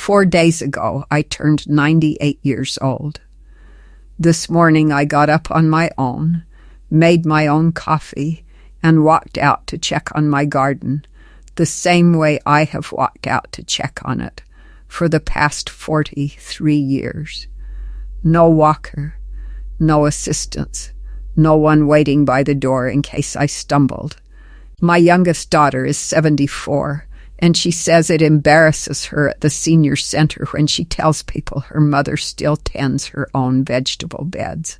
4 days ago, I turned 98 years old. This morning I got up on my own, made my own coffee, and walked out to check on my garden, the same way I have walked out to check on it for the past 43 years. No walker, no assistance, no one waiting by the door in case I stumbled. My youngest daughter is 74, and she says it embarrasses her at the senior center when she tells people her mother still tends her own vegetable beds.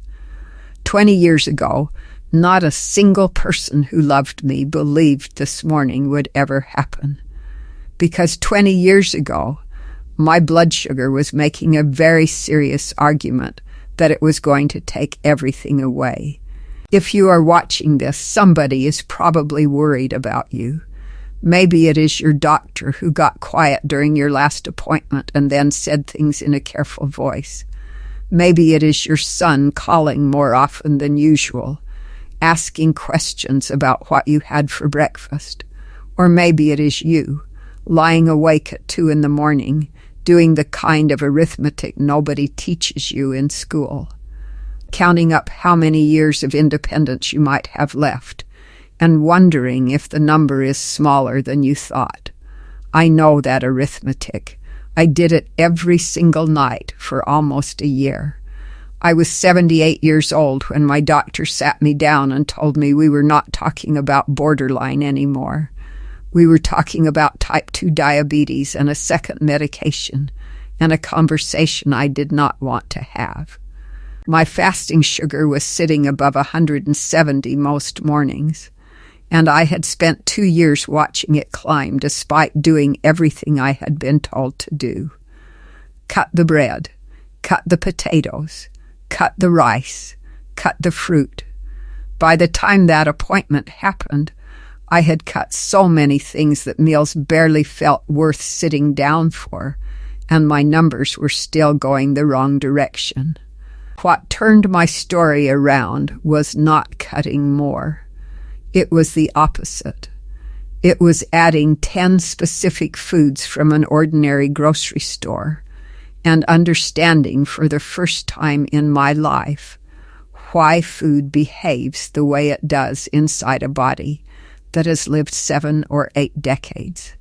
20 years ago, not a single person who loved me believed this morning would ever happen. Because 20 years ago, my blood sugar was making a very serious argument that it was going to take everything away. If you are watching this, somebody is probably worried about you. Maybe it is your doctor who got quiet during your last appointment and then said things in a careful voice. Maybe it is your son calling more often than usual, asking questions about what you had for breakfast. Or maybe it is you, lying awake at 2 a.m, doing the kind of arithmetic nobody teaches you in school, counting up how many years of independence you might have left, and wondering if the number is smaller than you thought. I know that arithmetic. I did it every single night for almost a year. I was 78 years old when my doctor sat me down and told me we were not talking about borderline anymore. We were talking about type 2 diabetes and a second medication, and a conversation I did not want to have. My fasting sugar was sitting above 170 most mornings, and I had spent 2 years watching it climb despite doing everything I had been told to do. Cut the bread, cut the potatoes, cut the rice, cut the fruit. By the time that appointment happened, I had cut so many things that meals barely felt worth sitting down for, and my numbers were still going the wrong direction. What turned my story around was not cutting more. It was the opposite. It was adding 10 specific foods from an ordinary grocery store and understanding for the first time in my life why food behaves the way it does inside a body that has lived 7 or 8 decades.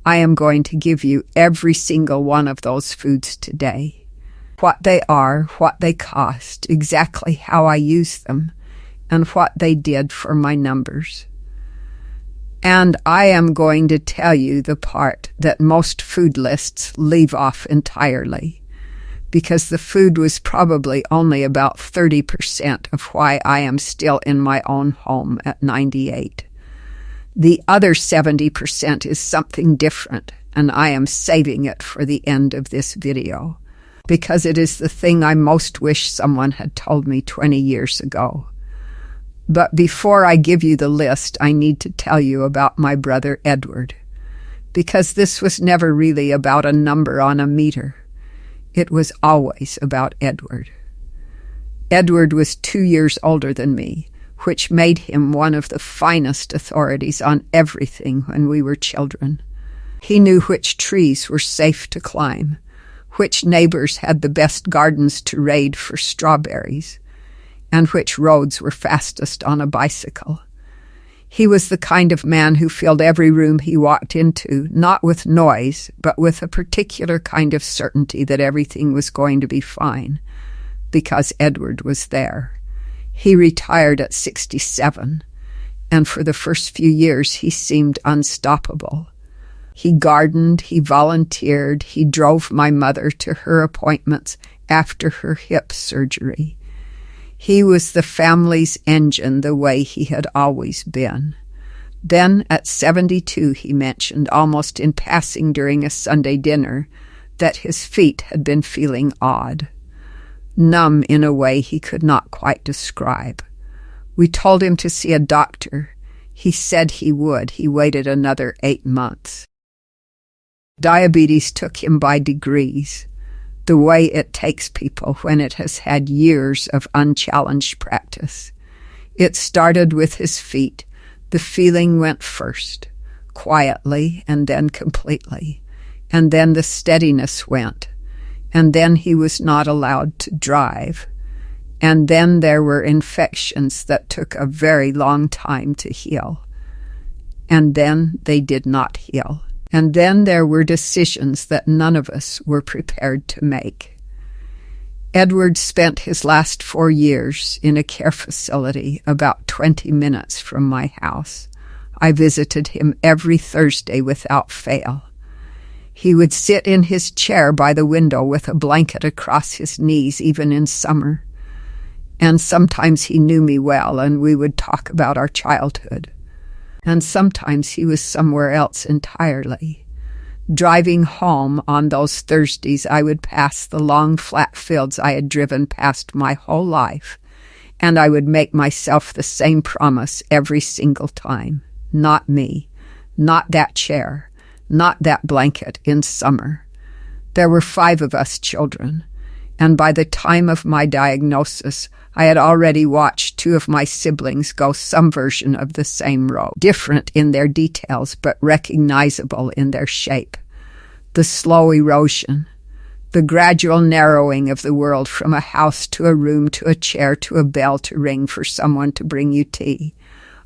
I am going to give you every single one of those foods today. What they are, what they cost, exactly how I use them, and what they did for my numbers. And I am going to tell you the part that most food lists leave off entirely, because the food was probably only about 30% of why I am still in my own home at 98. The other 70% is something different, and I am saving it for the end of this video, because it is the thing I most wish someone had told me 20 years ago. But before I give you the list, I need to tell you about my brother Edward, because this was never really about a number on a meter. It was always about Edward. Edward was 2 years older than me, which made him one of the finest authorities on everything when we were children. He knew which trees were safe to climb, which neighbors had the best gardens to raid for strawberries, and which roads were fastest on a bicycle. He was the kind of man who filled every room he walked into, not with noise, but with a particular kind of certainty that everything was going to be fine, because Edward was there. He retired at 67, and for the first few years he seemed unstoppable. He gardened, he volunteered, he drove my mother to her appointments after her hip surgery. He was the family's engine the way he had always been. Then, at 72, he mentioned, almost in passing during a Sunday dinner, that his feet had been feeling odd, numb in a way he could not quite describe. We told him to see a doctor. He said he would. He waited another 8 months. Diabetes took him by degrees, the way it takes people when it has had years of unchallenged practice. It started with his feet. The feeling went first, quietly and then completely. and then the steadiness went, and then he was not allowed to drive, and then there were infections that took a very long time to heal, and then they did not heal, and then there were decisions that none of us were prepared to make. Edward spent his last 4 years in a care facility about 20 minutes from my house. I visited him every Thursday without fail. He would sit in his chair by the window with a blanket across his knees, even in summer. And sometimes he knew me well, and we would talk about our childhood. And sometimes he was somewhere else entirely. Driving home on those Thursdays, I would pass the long, flat fields I had driven past my whole life, and I would make myself the same promise every single time. Not me, not that chair, not that blanket in summer. There were 5 of us children, and by the time of my diagnosis, I had already watched 2 of my siblings go some version of the same road, different in their details but recognizable in their shape. The slow erosion, the gradual narrowing of the world from a house to a room to a chair to a bell to ring for someone to bring you tea.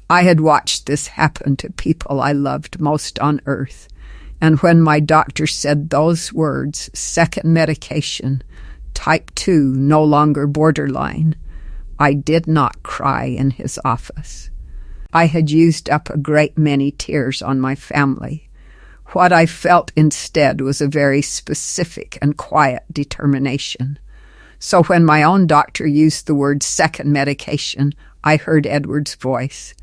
I had watched this happen to people I loved most on earth, and when my doctor said those words, second medication, type 2, no longer borderline, I did not cry in his office. I had used up a great many tears on my family. What I felt instead was a very specific and quiet determination. So when my own doctor used the word second medication, I heard Edward's voice.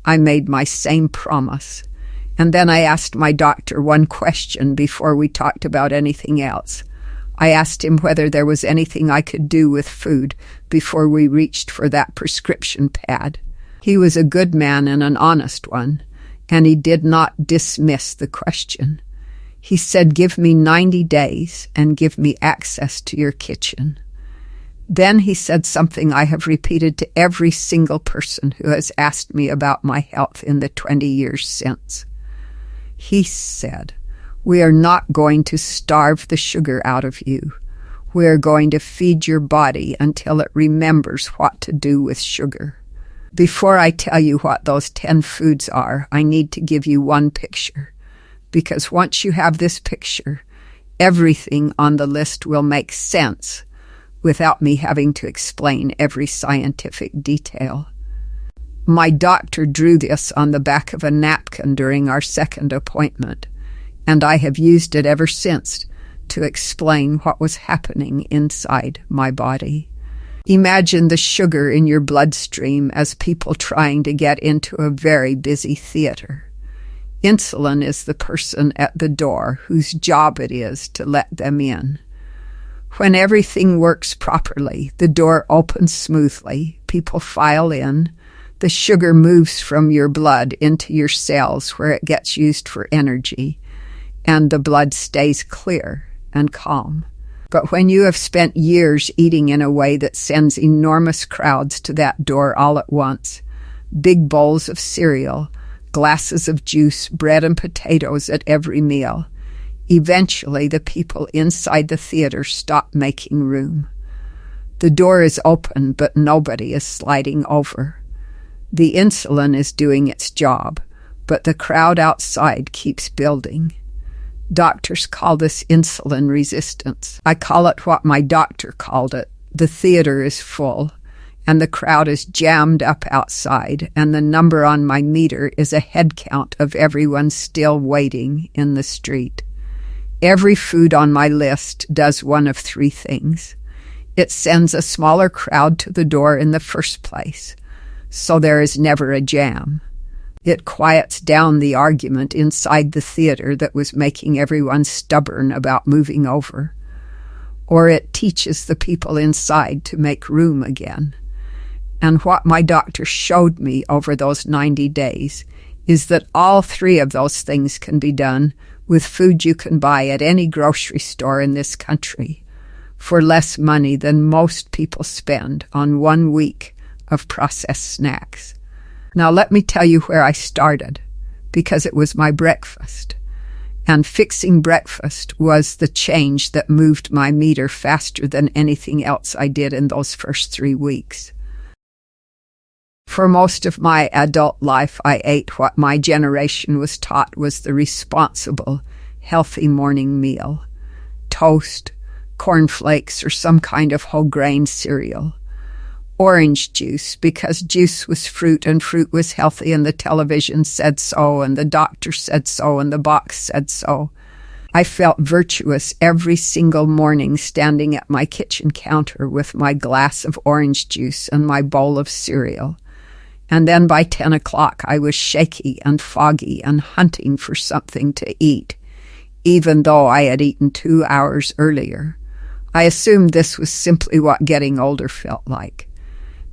I made my same promise. And then I asked my doctor one question before we talked about anything else. I asked him whether there was anything I could do with food before we reached for that prescription pad. He was a good man and an honest one, and he did not dismiss the question. He said, "Give me 90 days and give me access to your kitchen." Then he said something I have repeated to every single person who has asked me about my health in the 20 years since. He said, "We are not going to starve the sugar out of you. We are going to feed your body until it remembers what to do with sugar." Before I tell you what those 10 foods are, I need to give you one picture, because once you have this picture, everything on the list will make sense without me having to explain every scientific detail. My doctor drew this on the back of a napkin during our second appointment, and I have used it ever since to explain what was happening inside my body. Imagine the sugar in your bloodstream as people trying to get into a very busy theater. Insulin is the person at the door whose job it is to let them in. When everything works properly, the door opens smoothly, people file in, the sugar moves from your blood into your cells where it gets used for energy, and the blood stays clear and calm. But when you have spent years eating in a way that sends enormous crowds to that door all at once, big bowls of cereal, glasses of juice, bread and potatoes at every meal, eventually the people inside the theater stop making room. The door is open, but nobody is sliding over. The insulin is doing its job, but the crowd outside keeps building. Doctors call this insulin resistance. I call it what my doctor called it. The theater is full, and the crowd is jammed up outside, and the number on my meter is a head count of everyone still waiting in the street. Every food on my list does one of 3 things. It sends a smaller crowd to the door in the first place, so there is never a jam. It quiets down the argument inside the theater that was making everyone stubborn about moving over. Or it teaches the people inside to make room again. And what my doctor showed me over those 90 days is that all 3 of those things can be done with food you can buy at any grocery store in this country for less money than most people spend on 1 week of processed snacks. Now let me tell you where I started, because it was my breakfast. And fixing breakfast was the change that moved my meter faster than anything else I did in those first 3 weeks. For most of my adult life, I ate what my generation was taught was the responsible, healthy morning meal: toast, cornflakes, or some kind of whole grain cereal. Orange juice, because juice was fruit and fruit was healthy, and the television said so, and the doctor said so, and the box said so. I felt virtuous every single morning standing at my kitchen counter with my glass of orange juice and my bowl of cereal. And then by 10 o'clock I was shaky and foggy and hunting for something to eat, even though I had eaten 2 hours earlier. I assumed this was simply what getting older felt like.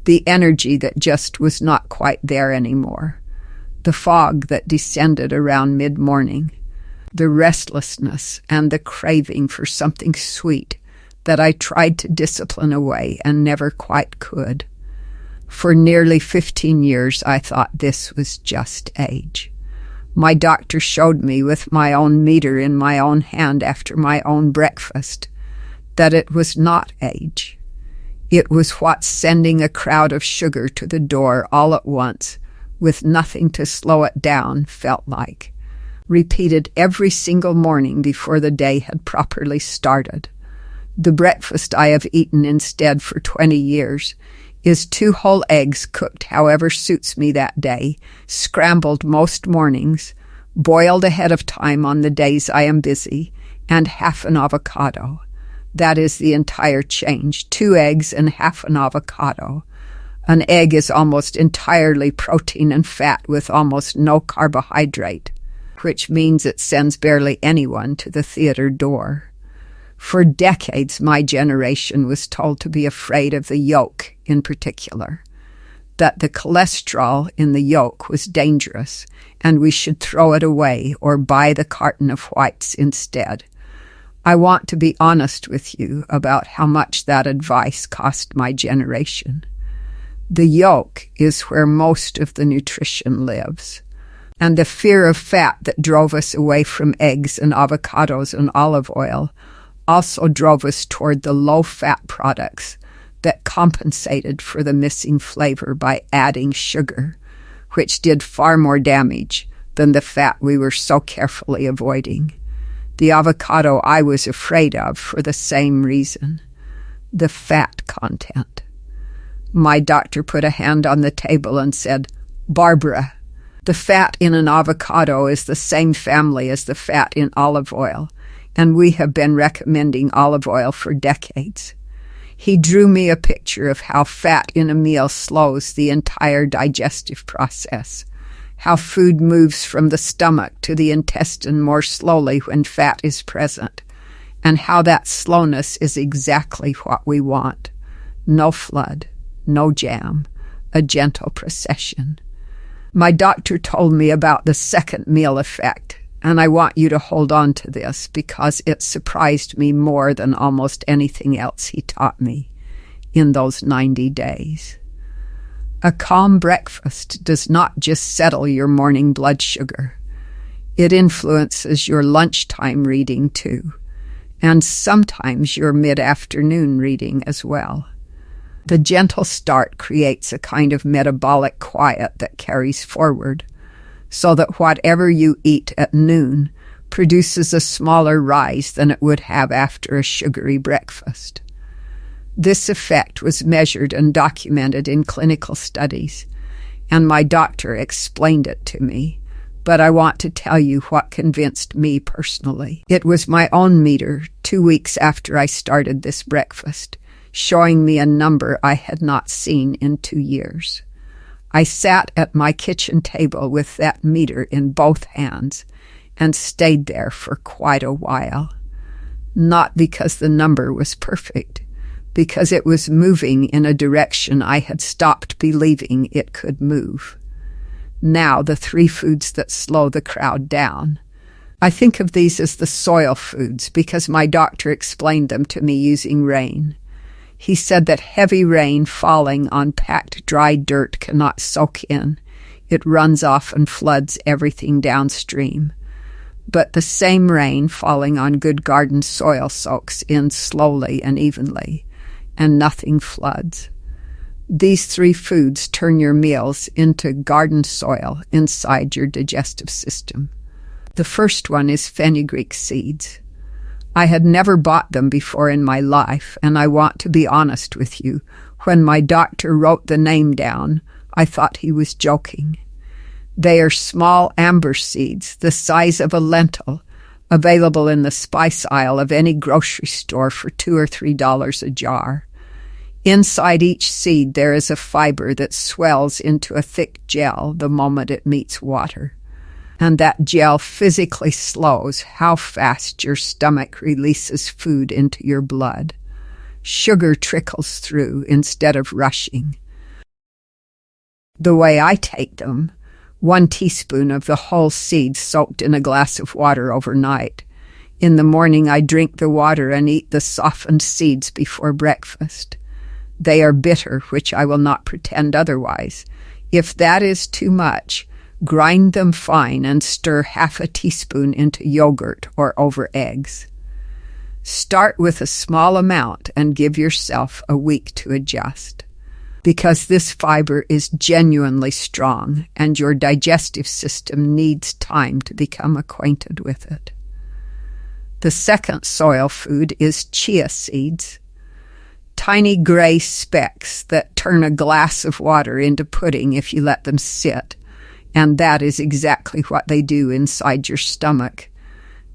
The energy that just was not quite there anymore. The fog that descended around mid-morning. The restlessness and the craving for something sweet that I tried to discipline away and never quite could. For nearly 15 years, I thought this was just age. My doctor showed me with my own meter in my own hand after my own breakfast that it was not age. It was what sending a crowd of sugar to the door all at once, with nothing to slow it down, felt like, repeated every single morning before the day had properly started. The breakfast I have eaten instead for 20 years is 2 whole eggs cooked however suits me that day, scrambled most mornings, boiled ahead of time on the days I am busy, and half an avocado. That is the entire change: 2 eggs and half an avocado. An egg is almost entirely protein and fat with almost no carbohydrate, which means it sends barely anyone to the theater door. For decades, my generation was told to be afraid of the yolk in particular, that the cholesterol in the yolk was dangerous and we should throw it away or buy the carton of whites instead. I want to be honest with you about how much that advice cost my generation. The yolk is where most of the nutrition lives, and the fear of fat that drove us away from eggs and avocados and olive oil also drove us toward the low-fat products that compensated for the missing flavor by adding sugar, which did far more damage than the fat we were so carefully avoiding. The avocado I was afraid of for the same reason: the fat content. My doctor put a hand on the table and said, "Barbara, the fat in an avocado is the same family as the fat in olive oil, and we have been recommending olive oil for decades." He drew me a picture of how fat in a meal slows the entire digestive process, how food moves from the stomach to the intestine more slowly when fat is present, and how that slowness is exactly what we want. No flood, no jam, a gentle procession. My doctor told me about the second meal effect, and I want you to hold on to this because it surprised me more than almost anything else he taught me in those 90 days. A calm breakfast does not just settle your morning blood sugar. It influences your lunchtime reading too, and sometimes your mid-afternoon reading as well. The gentle start creates a kind of metabolic quiet that carries forward, so that whatever you eat at noon produces a smaller rise than it would have after a sugary breakfast. This effect was measured and documented in clinical studies, and my doctor explained it to me, but I want to tell you what convinced me personally. It was my own meter 2 weeks after I started this breakfast, showing me a number I had not seen in 2 years. I sat at my kitchen table with that meter in both hands and stayed there for quite a while. Not because the number was perfect, because it was moving in a direction I had stopped believing it could move. Now, the 3 foods that slow the crowd down. I think of these as the soil foods because my doctor explained them to me using rain. He said that heavy rain falling on packed dry dirt cannot soak in. It runs off and floods everything downstream. but the same rain falling on good garden soil soaks in slowly and evenly, and nothing floods. These three foods turn your meals into garden soil inside your digestive system. The first one is fenugreek seeds. I had never bought them before in my life, and I want to be honest with you. When my doctor wrote the name down, I thought he was joking. They are small amber seeds, the size of a lentil, available in the spice aisle of any grocery store for $2 or $3 a jar. Inside each seed there is a fiber that swells into a thick gel the moment it meets water. And that gel physically slows how fast your stomach releases food into your blood. Sugar trickles through instead of rushing. The way I take them, 1 teaspoon of the whole seed soaked in a glass of water overnight. In the morning I drink the water and eat the softened seeds before breakfast. They are bitter, which I will not pretend otherwise. If that is too much, grind them fine and stir half a teaspoon into yogurt or over eggs. Start with a small amount and give yourself a week to adjust, because this fiber is genuinely strong and your digestive system needs time to become acquainted with it. The second soil food is chia seeds. Tiny gray specks that turn a glass of water into pudding if you let them sit, and that is exactly what they do inside your stomach.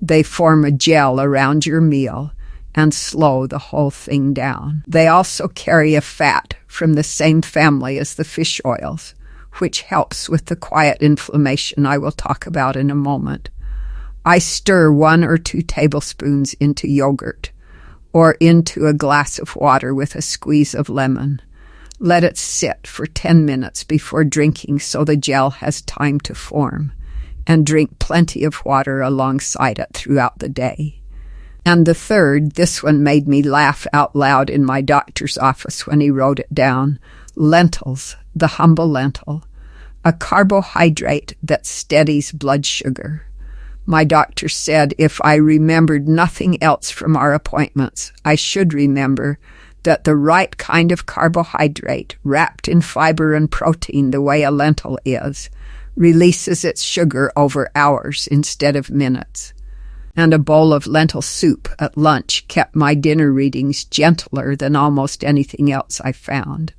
They form a gel around your meal and slow the whole thing down. They also carry a fat from the same family as the fish oils, which helps with the quiet inflammation I will talk about in a moment. I stir 1 or 2 tablespoons into yogurt or into a glass of water with a squeeze of lemon. Let it sit for 10 minutes before drinking so the gel has time to form, and drink plenty of water alongside it throughout the day. And the third, this one made me laugh out loud in my doctor's office when he wrote it down. Lentils, the humble lentil, a carbohydrate that steadies blood sugar. My doctor said if I remembered nothing else from our appointments, I should remember that the right kind of carbohydrate, wrapped in fiber and protein the way a lentil is, releases its sugar over hours instead of minutes. And a bowl of lentil soup at lunch kept my dinner readings gentler than almost anything else I found.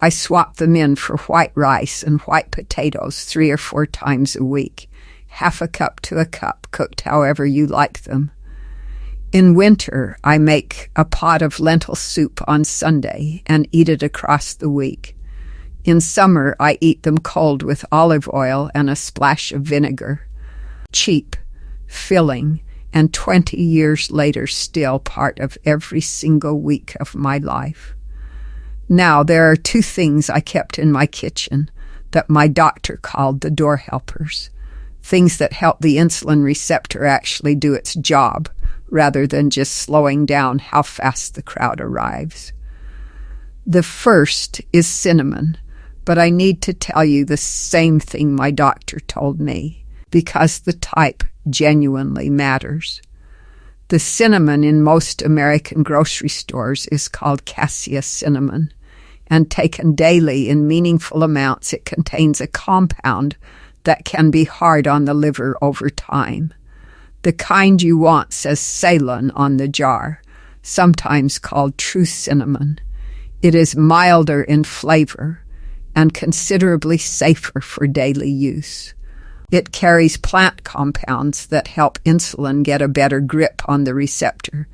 I swapped them in for white rice and white potatoes 3 or 4 times a week, half a cup to a cup, cooked however you like them. In winter, I make a pot of lentil soup on Sunday and eat it across the week. In summer, I eat them cold with olive oil and a splash of vinegar. Cheap, filling, and 20 years later still part of every single week of my life. Now, there are 2 things I kept in my kitchen that my doctor called the door helpers, things that help the insulin receptor actually do its job, rather than just slowing down how fast the crowd arrives. The first is cinnamon, but I need to tell you the same thing my doctor told me, because the type genuinely matters. The cinnamon in most American grocery stores is called cassia cinnamon, and taken daily in meaningful amounts, it contains a compound that can be hard on the liver over time. The kind you want says Ceylon on the jar, sometimes called true cinnamon. It is milder in flavor and considerably safer for daily use. It carries plant compounds that help insulin get a better grip on the receptor,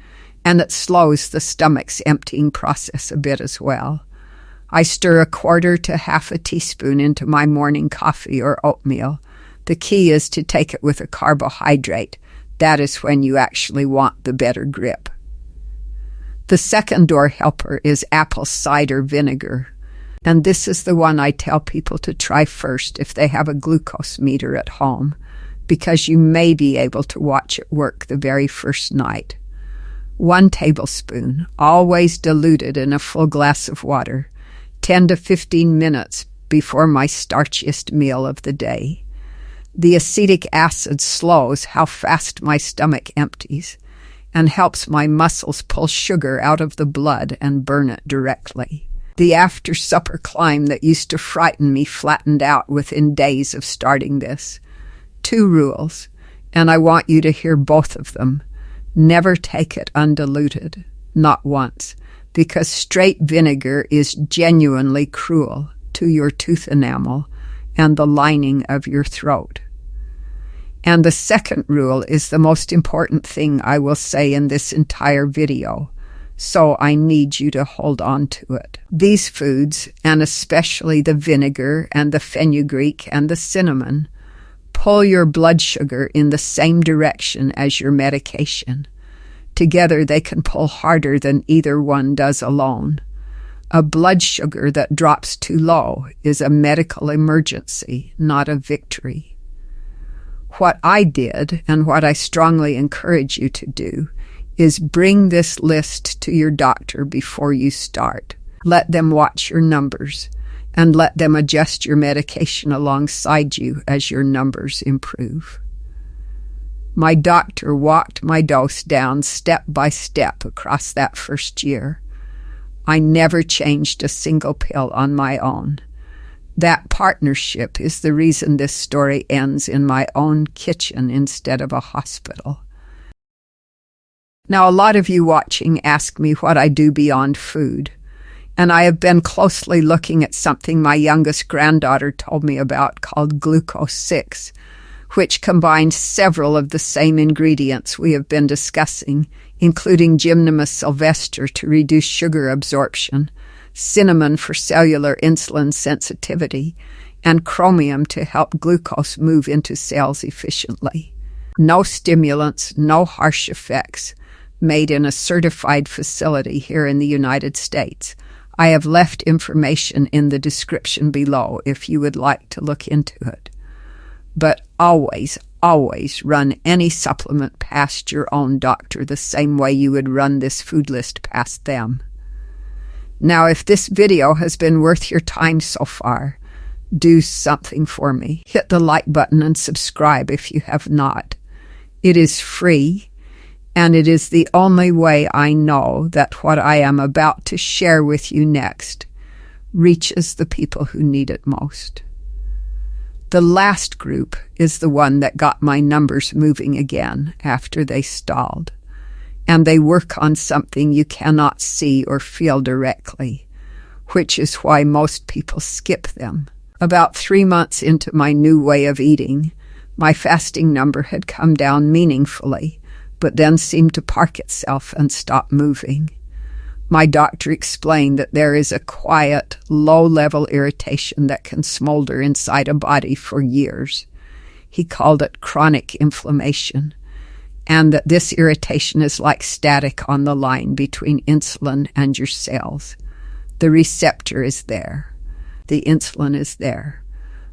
and it slows the stomach's emptying process a bit as well. I stir 1/4 to half a teaspoon into my morning coffee or oatmeal. The key is to take it with a carbohydrate. That is when you actually want the better grip. The second door helper is apple cider vinegar, and this is the one I tell people to try first if they have a glucose meter at home, because you may be able to watch it work the very first night. 1 tablespoon, always diluted in a full glass of water, 10 to 15 minutes before my starchiest meal of the day. The acetic acid slows how fast my stomach empties and helps my muscles pull sugar out of the blood and burn it directly. The after-supper climb that used to frighten me flattened out within days of starting this. 2 rules, and I want you to hear both of them. Never take it undiluted, not once, because straight vinegar is genuinely cruel to your tooth enamel and the lining of your throat. And the second rule is the most important thing I will say in this entire video, so I need you to hold on to it. These foods, and especially the vinegar and the fenugreek and the cinnamon, pull your blood sugar in the same direction as your medication. Together they can pull harder than either one does alone. A blood sugar that drops too low is a medical emergency, not a victory. What I did, and what I strongly encourage you to do, is bring this list to your doctor before you start. Let them watch your numbers, and let them adjust your medication alongside you as your numbers improve. My doctor walked my dose down step by step across that first year. I never changed a single pill on my own. That partnership is the reason this story ends in my own kitchen instead of a hospital. Now, a lot of you watching ask me what I do beyond food, and I have been closely looking at something my youngest granddaughter told me about called glucose 6, which combines several of the same ingredients we have been discussing, including Gymnema sylvestre to reduce sugar absorption, cinnamon for cellular insulin sensitivity, and chromium to help glucose move into cells efficiently. No stimulants, no harsh effects, made in a certified facility here in the United States. I have left information in the description below if you would like to look into it. But always, always run any supplement past your own doctor the same way you would run this food list past them. Now, if this video has been worth your time so far, do something for me. Hit the like button and subscribe if you have not. It is free, and it is the only way I know that what I am about to share with you next reaches the people who need it most. The last group is the one that got my numbers moving again after they stalled. And they work on something you cannot see or feel directly, which is why most people skip them. About 3 months into my new way of eating, my fasting number had come down meaningfully, but then seemed to park itself and stop moving. My doctor explained that there is a quiet, low-level irritation that can smolder inside a body for years. He called it chronic inflammation, and that this irritation is like static on the line between insulin and your cells. The receptor is there. The insulin is there.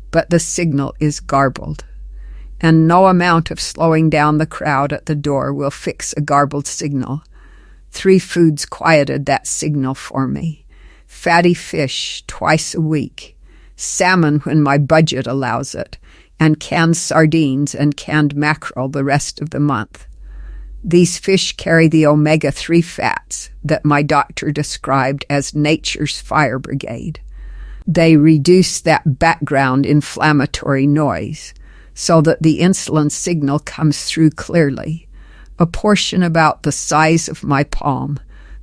But the signal is garbled. And no amount of slowing down the crowd at the door will fix a garbled signal. 3 foods quieted that signal for me. Fatty fish twice a week, salmon when my budget allows it, and canned sardines and canned mackerel the rest of the month. These fish carry the omega-3 fats that my doctor described as nature's fire brigade. They reduce that background inflammatory noise so that the insulin signal comes through clearly. A portion about the size of my palm,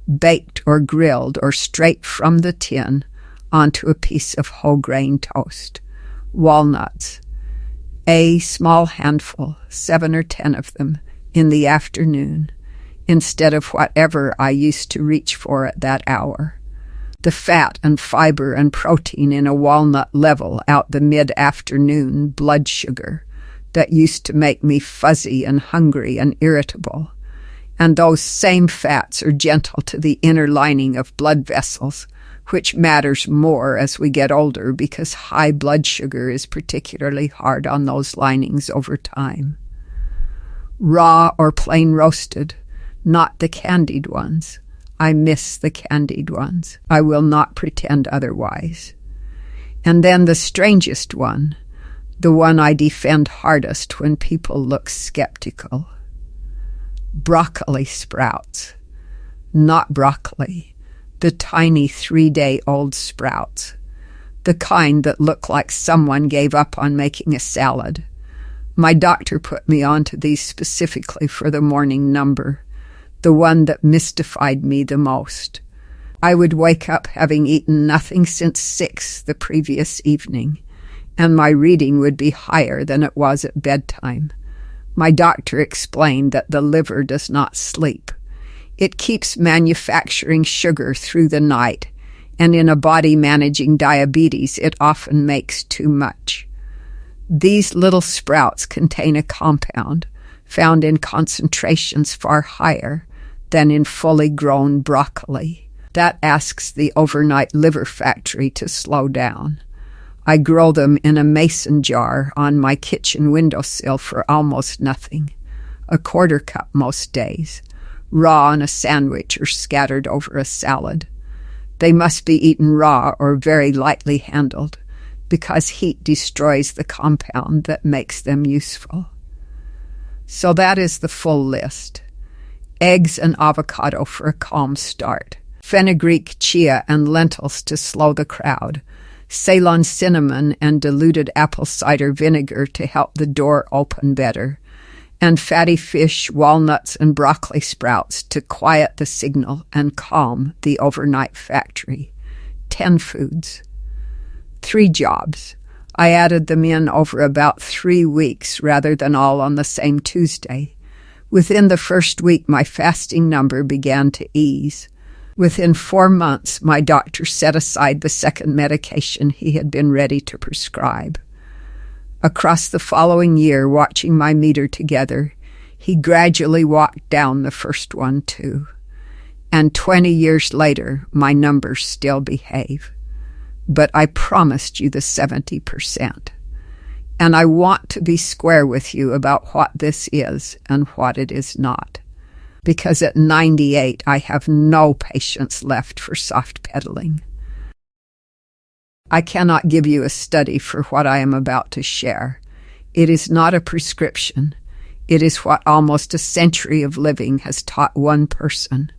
baked or grilled or straight from the tin onto a piece of whole grain toast. Walnuts. A small handful, 7 or 10 of them, in the afternoon, instead of whatever I used to reach for at that hour. The fat and fiber and protein in a walnut level out the mid-afternoon blood sugar that used to make me fuzzy and hungry and irritable. And those same fats are gentle to the inner lining of blood vessels, which matters more as we get older because high blood sugar is particularly hard on those linings over time. Raw or plain roasted, not the candied ones. I miss the candied ones. I will not pretend otherwise. And then the strangest one, the one I defend hardest when people look skeptical. Broccoli sprouts. Not broccoli, the tiny 3-day-old sprouts. The kind that look like someone gave up on making a salad. My doctor put me onto these specifically for the morning number, the one that mystified me the most. I would wake up having eaten nothing since 6 the previous evening, and my reading would be higher than it was at bedtime. My doctor explained that the liver does not sleep. It keeps manufacturing sugar through the night, and in a body managing diabetes, it often makes too much. These little sprouts contain a compound found in concentrations far higher than in fully grown broccoli. That asks the overnight liver factory to slow down. I grow them in a mason jar on my kitchen windowsill for almost nothing, a 1/4 cup most days, raw on a sandwich or scattered over a salad. They must be eaten raw or very lightly handled, because heat destroys the compound that makes them useful. So that is the full list. Eggs and avocado for a calm start. Fenugreek, chia, and lentils to slow the crowd. Ceylon cinnamon and diluted apple cider vinegar to help the door open better. And fatty fish, walnuts, and broccoli sprouts to quiet the signal and calm the overnight factory. 10 foods. 3 jobs. I added them in over about 3 weeks rather than all on the same Tuesday. Within the first week, my fasting number began to ease. Within 4 months, my doctor set aside the second medication he had been ready to prescribe. Across the following year, watching my meter together, he gradually walked down the first one too. And 20 years later, my numbers still behave. But I promised you the 70%. And I want to be square with you about what this is and what it is not. Because at 98, I have no patience left for soft pedaling. I cannot give you a study for what I am about to share. It is not a prescription. It is what almost a century of living has taught one person.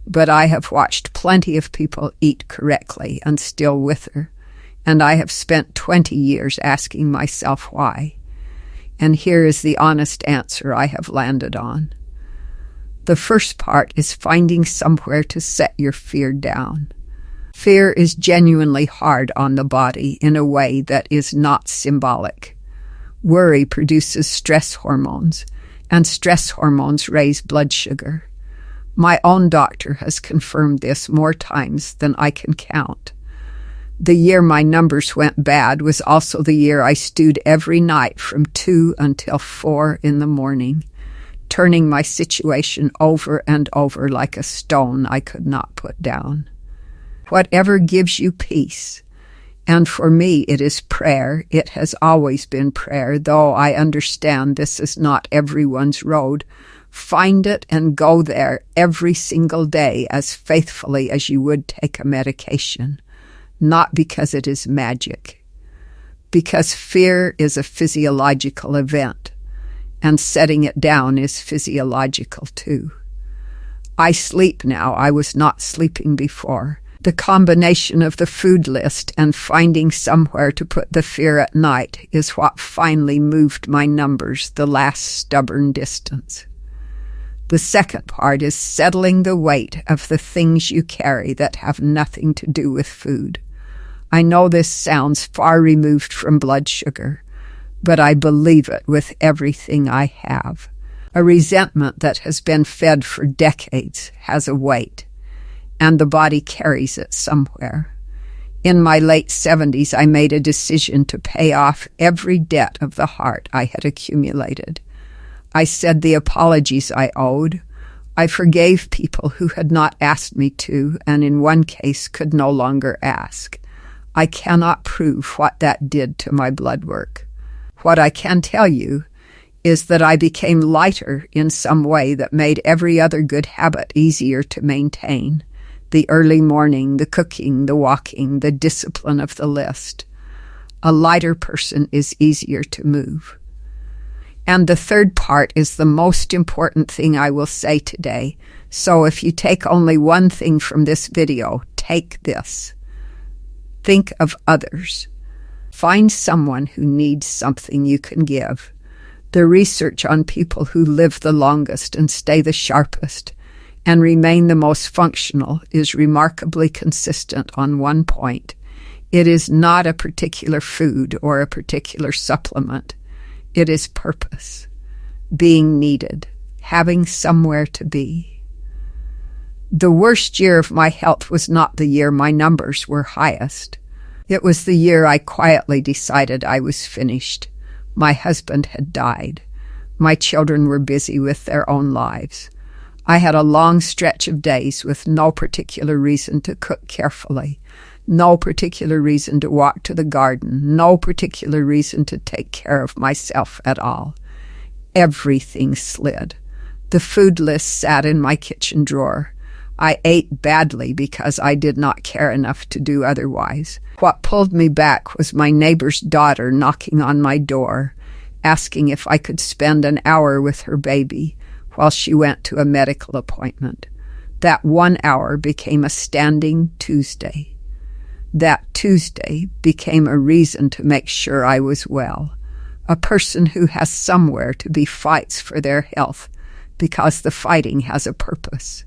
But I have watched plenty of people eat correctly and still wither, and I have spent 20 years asking myself why. And here is the honest answer I have landed on. The first part is finding somewhere to set your fear down. Fear is genuinely hard on the body in a way that is not symbolic. Worry produces stress hormones, and stress hormones raise blood sugar. My own doctor has confirmed this more times than I can count. The year my numbers went bad was also the year I stewed every night from 2 until 4 in the morning, turning my situation over and over like a stone I could not put down. Whatever gives you peace, and for me it is prayer. It has always been prayer, though I understand this is not everyone's road. Find it and go there every single day as faithfully as you would take a medication, not because it is magic, because fear is a physiological event, and setting it down is physiological too. I sleep now. I was not sleeping before. The combination of the food list and finding somewhere to put the fear at night is what finally moved my numbers the last stubborn distance. The second part is settling the weight of the things you carry that have nothing to do with food. I know this sounds far removed from blood sugar, but I believe it with everything I have. A resentment that has been fed for decades has a weight, and the body carries it somewhere. In my late 70s, I made a decision to pay off every debt of the heart I had accumulated. I said the apologies I owed. I forgave people who had not asked me to, and in one case could no longer ask. I cannot prove what that did to my blood work. What I can tell you is that I became lighter in some way that made every other good habit easier to maintain. The early morning, the cooking, the walking, the discipline of the list. A lighter person is easier to move. And the third part is the most important thing I will say today. So if you take only one thing from this video, take this. Think of others. Find someone who needs something you can give. The research on people who live the longest and stay the sharpest and remain the most functional is remarkably consistent on one point. It is not a particular food or a particular supplement. It is purpose, being needed, having somewhere to be. The worst year of my health was not the year my numbers were highest. It was the year I quietly decided I was finished. My husband had died. My children were busy with their own lives. I had a long stretch of days with no particular reason to cook carefully, no particular reason to walk to the garden, no particular reason to take care of myself at all. Everything slid. The food list sat in my kitchen drawer. I ate badly because I did not care enough to do otherwise. What pulled me back was my neighbor's daughter knocking on my door, asking if I could spend an hour with her baby while she went to a medical appointment. That 1 hour became a standing Tuesday. That Tuesday became a reason to make sure I was well. A person who has somewhere to be fights for their health because the fighting has a purpose.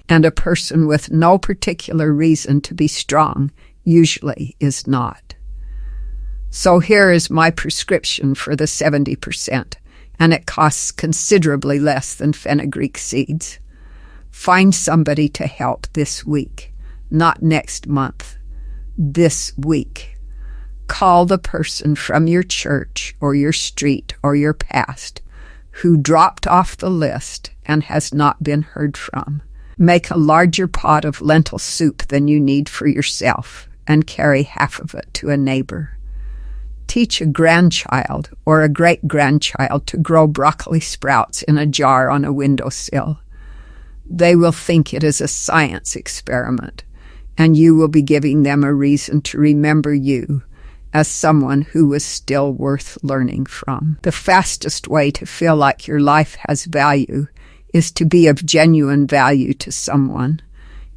And a person with no particular reason to be strong usually is not. So here is my prescription for the 70%, and it costs considerably less than fenugreek seeds. Find somebody to help this week, not next month, this week. Call the person from your church or your street or your past who dropped off the list and has not been heard from. Make a larger pot of lentil soup than you need for yourself and carry half of it to a neighbor. Teach a grandchild or a great-grandchild to grow broccoli sprouts in a jar on a windowsill. They will think it is a science experiment, and you will be giving them a reason to remember you as someone who was still worth learning from. The fastest way to feel like your life has value is to be of genuine value to someone,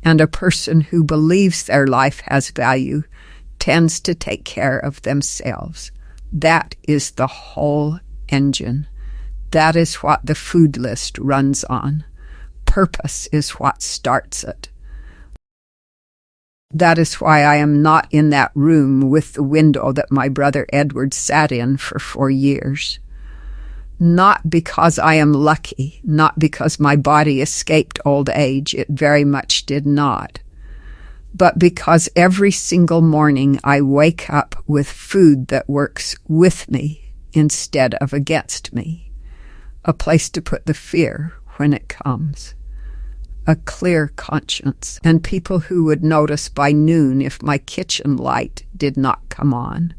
and a person who believes their life has value tends to take care of themselves. That is the whole engine. That is what the food list runs on. Purpose is what starts it. That is why I am not in that room with the window that my brother Edward sat in for 4 years. Not because I am lucky, not because my body escaped old age, it very much did not, but because every single morning I wake up with food that works with me instead of against me, a place to put the fear when it comes, a clear conscience, and people who would notice by noon if my kitchen light did not come on.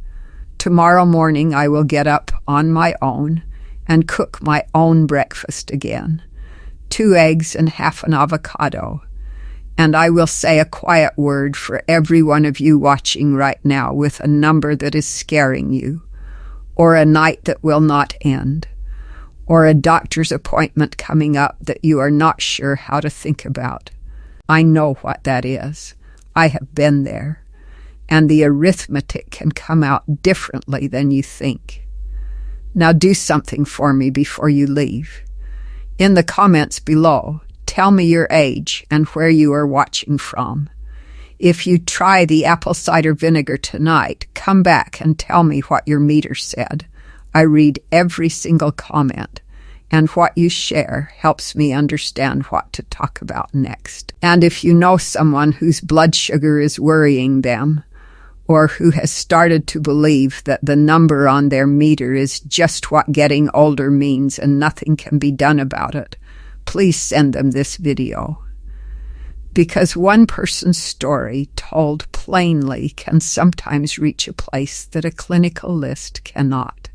Tomorrow morning I will get up on my own and cook my own breakfast again, 2 eggs and half an avocado. And I will say a quiet word for every one of you watching right now with a number that is scaring you, or a night that will not end, or a doctor's appointment coming up that you are not sure how to think about. I know what that is. I have been there. And the arithmetic can come out differently than you think. Now do something for me before you leave. In the comments below, tell me your age and where you are watching from. If you try the apple cider vinegar tonight, come back and tell me what your meter said. I read every single comment, and what you share helps me understand what to talk about next. And if you know someone whose blood sugar is worrying them, or who has started to believe that the number on their meter is just what getting older means and nothing can be done about it, please send them this video. Because one person's story told plainly can sometimes reach a place that a clinical list cannot.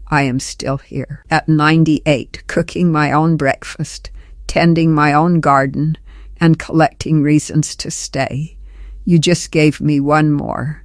I am still here at 98, cooking my own breakfast, tending my own garden, and collecting reasons to stay. You just gave me one more.